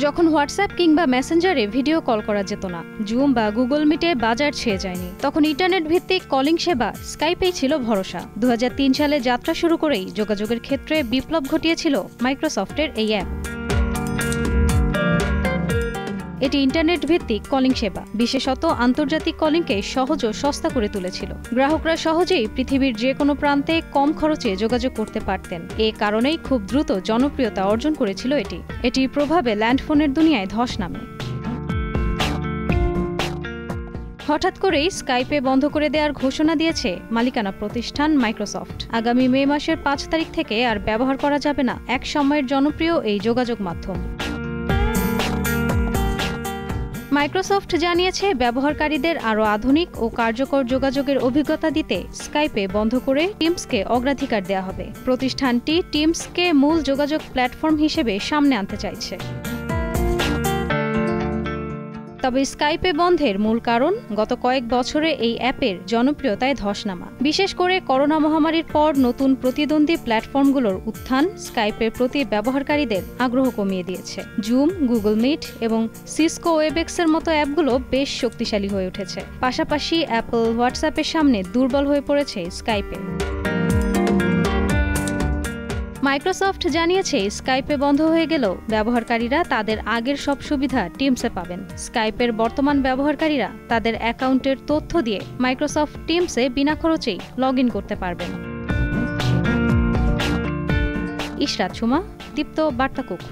যখন হোয়াটসঅ্যাপ কিংবা মেসেঞ্জারে ভিডিও কল করা যেত না, জুম বা গুগল মিটে বাজার ছেয়ে যায়নি, তখন ইন্টারনেট ভিত্তিক কলিং সেবা স্কাইপেই ছিল ভরসা। 2003 সালে যাত্রা শুরু করেই যোগাযোগের ক্ষেত্রে বিপ্লব ঘটিয়েছিল মাইক্রোসফটের এই অ্যাপ। এটি ইন্টারনেট ভিত্তিক কলিং সেবা বিশেষত আন্তর্জাতিক কলিংকে সহজ ও সস্তা করে তুলেছিল। গ্রাহকরা সহজেই পৃথিবীর যে কোনো প্রান্তে কম খরচে যোগাযোগ করতে পারতেন। এ কারণেই খুব দ্রুত জনপ্রিয়তা অর্জন করেছিল এটির প্রভাবে ল্যান্ডফোনের দুনিয়ায় ধস নামে। হঠাৎ করেই স্কাইপে বন্ধ করে দেওয়ার ঘোষণা দিয়েছে মালিকানা প্রতিষ্ঠান মাইক্রোসফট। আগামী মে মাসের 5 তারিখ থেকে আর ব্যবহার করা যাবে না এক সময়ের জনপ্রিয় এই যোগাযোগ মাধ্যম। মাইক্রোসফট জানিয়েছে, ব্যবহারকারীদের আরও আধুনিক ও কার্যকর যোগাযোগের অভিজ্ঞতা দিতে স্কাইপে বন্ধ করে টিমসকে অগ্রাধিকার দেওয়া হবে। প্রতিষ্ঠানটি টিমসকে মূল যোগাযোগ প্ল্যাটফর্ম হিসেবে সামনে আনতে চাইছে। তবে স্কাইপে বন্ধের মূল কারণ গত কয়েক বছরে এই অ্যাপের জনপ্রিয়তায় ধস নামা। বিশেষ করে করোনা মহামারীর পর নতুন প্রতিদ্বন্দ্বী প্ল্যাটফর্মগুলোর উত্থান স্কাইপের প্রতি ব্যবহারকারীদের আগ্রহ কমিয়ে দিয়েছে। জুম, গুগল মিট এবং সিসকো ওয়েবেক্সের মতো অ্যাপগুলো বেশ শক্তিশালী হয়ে উঠেছে। পাশাপাশি অ্যাপল হোয়াটসঅ্যাপের সামনে দুর্বল হয়ে পড়েছে স্কাইপে। মাইক্রোসফট জানিয়েছে, স্কাইপে বন্ধ হয়ে গেলেও ব্যবহারকারীরা তাদের আগের সব সুবিধা টিমসে পাবেন। স্কাইপের বর্তমান ব্যবহারকারীরা তাদের অ্যাকাউন্টের তথ্য দিয়ে মাইক্রোসফট টিমসে বিনা খরচেই লগ ইন করতে পারবেন। ইশরাত সুমা, দীপ্ত বার্তা কক্ষ।